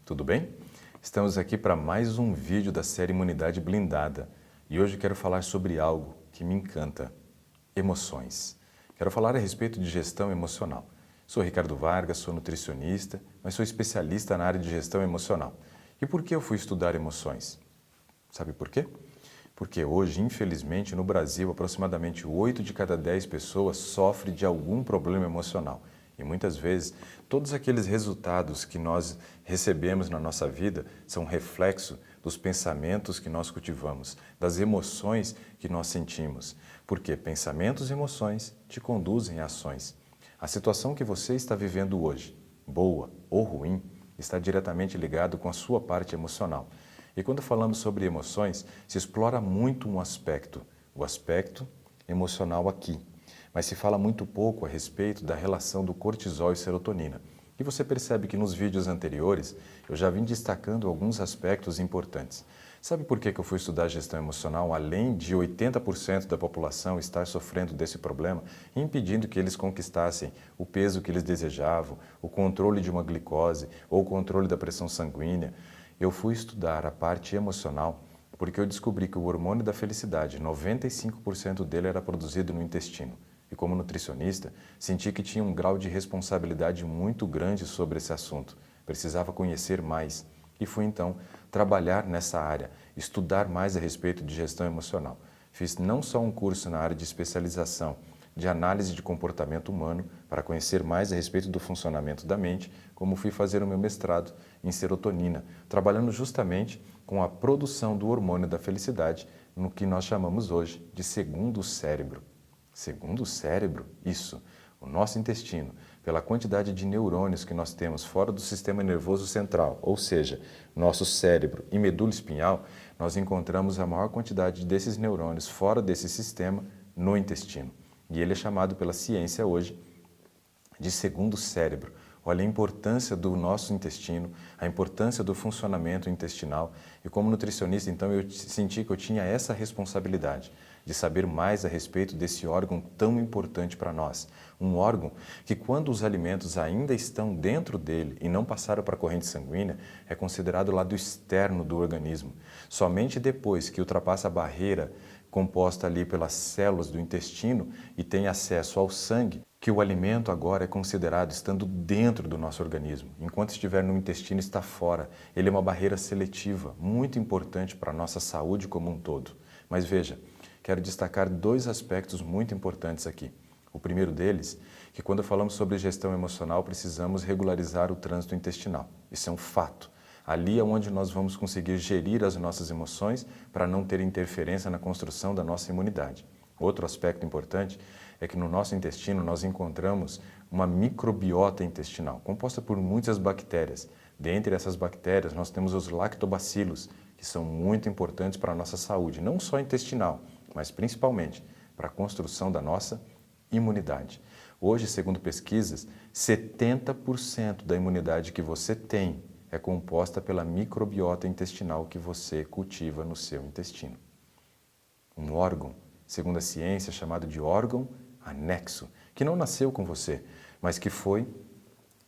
tudo bem? Estamos aqui para mais um vídeo da série Imunidade Blindada e hoje quero falar sobre algo que me encanta, emoções. Quero falar a respeito de gestão emocional. Sou Ricardo Vargas, sou nutricionista, mas sou especialista na área de gestão emocional. E por que eu fui estudar emoções? Sabe por quê? Porque hoje, infelizmente, no Brasil, aproximadamente 8 de cada 10 pessoas sofrem de algum problema emocional. E muitas vezes, todos aqueles resultados que nós recebemos na nossa vida são reflexo dos pensamentos que nós cultivamos, das emoções que nós sentimos. Porque pensamentos e emoções te conduzem a ações. A situação que você está vivendo hoje, boa ou ruim, está diretamente ligado com a sua parte emocional. E quando falamos sobre emoções, se explora muito um aspecto, o aspecto emocional aqui. Mas se fala muito pouco a respeito da relação do cortisol e serotonina. E você percebe que nos vídeos anteriores eu já vim destacando alguns aspectos importantes. Sabe por que eu fui estudar gestão emocional, além de 80% da população estar sofrendo desse problema, impedindo que eles conquistassem o peso que eles desejavam, o controle de uma glicose ou o controle da pressão sanguínea? Eu fui estudar a parte emocional porque eu descobri que o hormônio da felicidade, 95% dele era produzido no intestino. E como nutricionista, senti que tinha um grau de responsabilidade muito grande sobre esse assunto. Precisava conhecer mais. E fui então trabalhar nessa área, estudar mais a respeito de gestão emocional. Fiz não só um curso na área de especialização de análise de comportamento humano para conhecer mais a respeito do funcionamento da mente, como fui fazer o meu mestrado em serotonina, trabalhando justamente com a produção do hormônio da felicidade, no que nós chamamos hoje de segundo cérebro. Segundo cérebro, isso, o nosso intestino, pela quantidade de neurônios que nós temos fora do sistema nervoso central, ou seja, nosso cérebro e medula espinhal, nós encontramos a maior quantidade desses neurônios fora desse sistema no intestino. E ele é chamado pela ciência hoje de segundo cérebro. Olha a importância do nosso intestino, a importância do funcionamento intestinal. E como nutricionista, então, eu senti que eu tinha essa responsabilidade de saber mais a respeito desse órgão tão importante para nós. Um órgão que, quando os alimentos ainda estão dentro dele e não passaram para a corrente sanguínea, é considerado o lado externo do organismo. Somente depois que ultrapassa a barreira composta ali pelas células do intestino e tem acesso ao sangue, que o alimento agora é considerado estando dentro do nosso organismo. Enquanto estiver no intestino, está fora. Ele é uma barreira seletiva, muito importante para a nossa saúde como um todo. Mas veja, quero destacar dois aspectos muito importantes aqui. O primeiro deles, que quando falamos sobre gestão emocional, precisamos regularizar o trânsito intestinal. Isso é um fato. Ali é onde nós vamos conseguir gerir as nossas emoções para não ter interferência na construção da nossa imunidade. Outro aspecto importante é que no nosso intestino nós encontramos uma microbiota intestinal, composta por muitas bactérias. Dentre essas bactérias nós temos os lactobacilos, que são muito importantes para a nossa saúde, não só intestinal, mas principalmente para a construção da nossa imunidade. Hoje, segundo pesquisas, 70% da imunidade que você tem é composta pela microbiota intestinal que você cultiva no seu intestino. Um órgão, segundo a ciência, chamado de órgão anexo, que não nasceu com você, mas que foi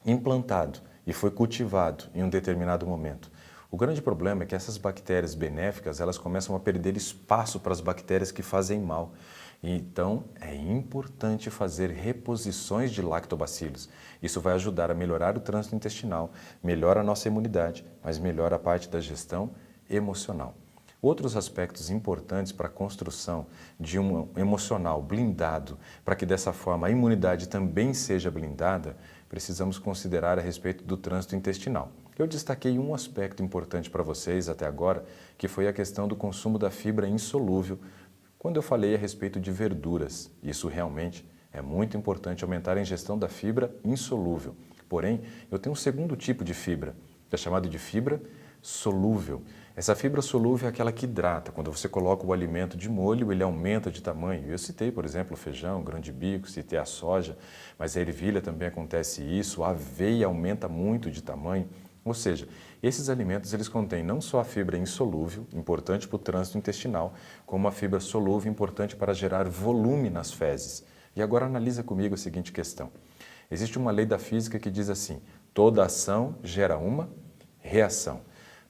implantado e foi cultivado em um determinado momento. O grande problema é que essas bactérias benéficas, elas começam a perder espaço para as bactérias que fazem mal. Então, é importante fazer reposições de lactobacilos. Isso vai ajudar a melhorar o trânsito intestinal, melhora a nossa imunidade, mas melhora a parte da gestão emocional. Outros aspectos importantes para a construção de um emocional blindado, para que dessa forma a imunidade também seja blindada, precisamos considerar a respeito do trânsito intestinal. Eu destaquei um aspecto importante para vocês até agora, que foi a questão do consumo da fibra insolúvel, quando eu falei a respeito de verduras. Isso realmente é muito importante, aumentar a ingestão da fibra insolúvel. Porém, eu tenho um segundo tipo de fibra, que é chamado de fibra solúvel. Essa fibra solúvel é aquela que hidrata. Quando você coloca o alimento de molho, ele aumenta de tamanho. Eu citei, por exemplo, o feijão, o grão de bico, citei a soja, mas a ervilha também acontece isso, a aveia aumenta muito de tamanho. Ou seja, esses alimentos eles contêm não só a fibra insolúvel, importante para o trânsito intestinal, como a fibra solúvel, importante para gerar volume nas fezes. E agora analisa comigo a seguinte questão. Existe uma lei da física que diz assim, toda ação gera uma Reação.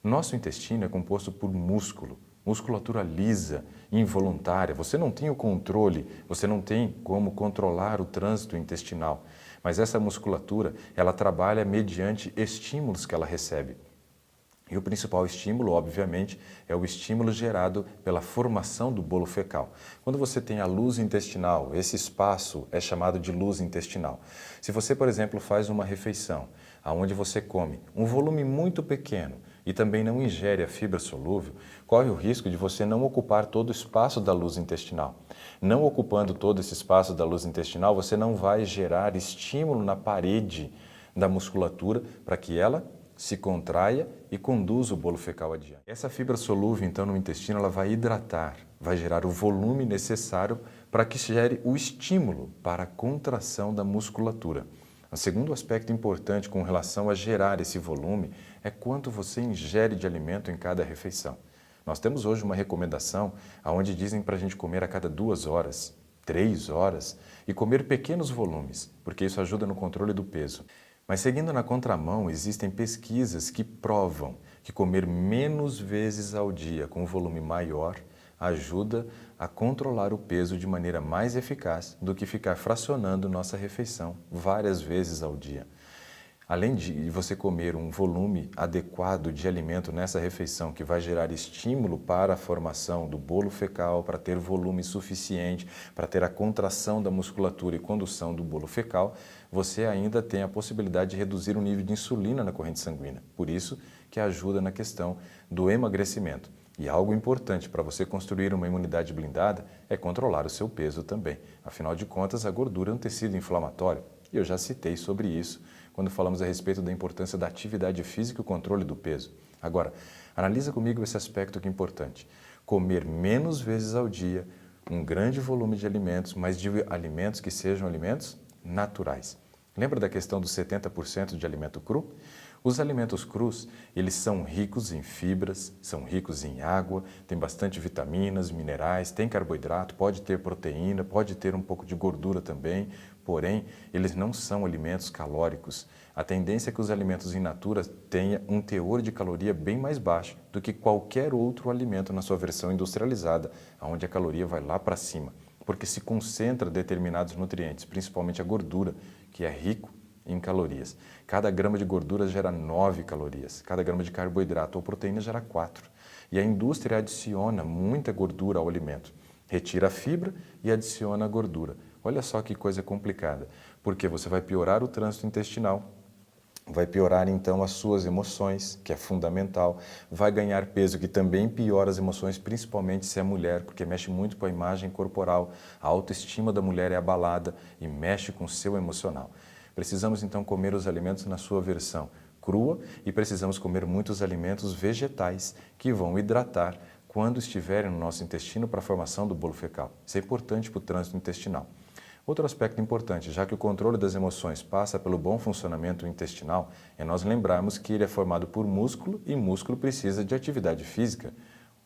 Nosso intestino é composto por músculo, musculatura lisa, involuntária. Você não tem o controle, você não tem como controlar o trânsito intestinal. Mas essa musculatura, ela trabalha mediante estímulos que ela recebe. E o principal estímulo, obviamente, é o estímulo gerado pela formação do bolo fecal. Quando você tem a luz intestinal, esse espaço é chamado de luz intestinal. Se você, por exemplo, faz uma refeição onde você come um volume muito pequeno e também não ingere a fibra solúvel, corre o risco de você não ocupar todo o espaço da luz intestinal. Não ocupando todo esse espaço da luz intestinal, você não vai gerar estímulo na parede da musculatura para que ela se contraia e conduz o bolo fecal adiante. Essa fibra solúvel, então, no intestino, ela vai hidratar, vai gerar o volume necessário para que gere o estímulo para a contração da musculatura. O segundo aspecto importante com relação a gerar esse volume é quanto você ingere de alimento em cada refeição. Nós temos hoje uma recomendação onde dizem para a gente comer a cada 2 horas, 3 horas e comer pequenos volumes, porque isso ajuda no controle do peso. Mas seguindo na contramão, existem pesquisas que provam que comer menos vezes ao dia com um volume maior ajuda a controlar o peso de maneira mais eficaz do que ficar fracionando nossa refeição várias vezes ao dia. Além de você comer um volume adequado de alimento nessa refeição que vai gerar estímulo para a formação do bolo fecal, para ter volume suficiente, para ter a contração da musculatura e condução do bolo fecal, você ainda tem a possibilidade de reduzir o nível de insulina na corrente sanguínea. Por isso que ajuda na questão do emagrecimento. E algo importante para você construir uma imunidade blindada é controlar o seu peso também. Afinal de contas, a gordura é um tecido inflamatório. E eu já citei sobre isso quando falamos a respeito da importância da atividade física e o controle do peso. Agora, analisa comigo esse aspecto que é importante. Comer menos vezes ao dia, um grande volume de alimentos, mas de alimentos que sejam alimentos naturais. Lembra da questão dos 70% de alimento cru? Os alimentos crus, eles são ricos em fibras, são ricos em água, tem bastante vitaminas, minerais, tem carboidrato, pode ter proteína, pode ter um pouco de gordura também, porém, eles não são alimentos calóricos. A tendência é que os alimentos in natura tenham um teor de caloria bem mais baixo do que qualquer outro alimento na sua versão industrializada, onde a caloria vai lá para cima, porque se concentra determinados nutrientes, principalmente a gordura, que é rico em calorias. Cada grama de gordura gera 9 calorias, cada grama de carboidrato ou proteína gera 4. E a indústria adiciona muita gordura ao alimento. Retira a fibra e adiciona a gordura. Olha só que coisa complicada, porque você vai piorar o trânsito intestinal, vai piorar então as suas emoções, que é fundamental, vai ganhar peso, que também piora as emoções, principalmente se é mulher, porque mexe muito com a imagem corporal, a autoestima da mulher é abalada e mexe com o seu emocional. Precisamos então comer os alimentos na sua versão crua e precisamos comer muitos alimentos vegetais que vão hidratar quando estiverem no nosso intestino para a formação do bolo fecal. Isso é importante para o trânsito intestinal. Outro aspecto importante, já que o controle das emoções passa pelo bom funcionamento intestinal, é nós lembrarmos que ele é formado por músculo e músculo precisa de atividade física.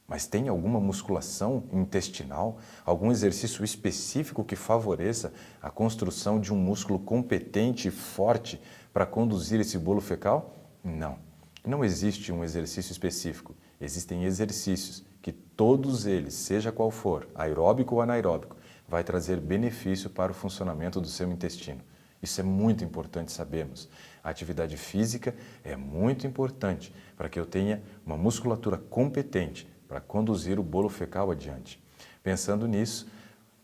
Mas tem alguma musculação intestinal, algum exercício específico que favoreça a construção de um músculo competente e forte para conduzir esse bolo fecal? Não. Não existe um exercício específico. Existem exercícios que todos eles, seja qual for, aeróbico ou anaeróbico, vai trazer benefício para o funcionamento do seu intestino. Isso é muito importante sabermos. A atividade física é muito importante para que eu tenha uma musculatura competente para conduzir o bolo fecal adiante. Pensando nisso,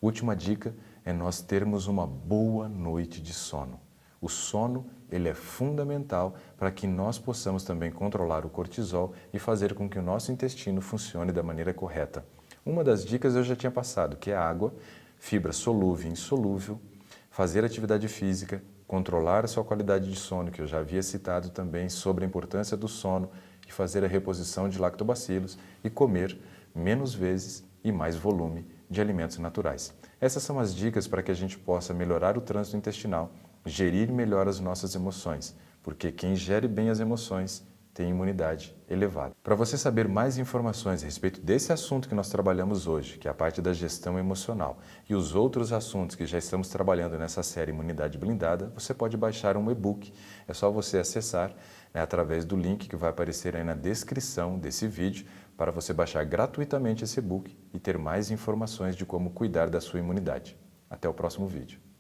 última dica é nós termos uma boa noite de sono. O sono, ele é fundamental para que nós possamos também controlar o cortisol e fazer com que o nosso intestino funcione da maneira correta. Uma das dicas eu já tinha passado, que é a água, fibra solúvel e insolúvel, fazer atividade física, controlar a sua qualidade de sono, que eu já havia citado também sobre a importância do sono, e fazer a reposição de lactobacilos e comer menos vezes e mais volume de alimentos naturais. Essas são as dicas para que a gente possa melhorar o trânsito intestinal, gerir melhor as nossas emoções, porque quem gere bem as emoções têm imunidade elevada. Para você saber mais informações a respeito desse assunto que nós trabalhamos hoje, que é a parte da gestão emocional, e os outros assuntos que já estamos trabalhando nessa série Imunidade Blindada, você pode baixar um e-book. É só você acessar, através do link que vai aparecer aí na descrição desse vídeo, para você baixar gratuitamente esse e-book e ter mais informações de como cuidar da sua imunidade. Até o próximo vídeo.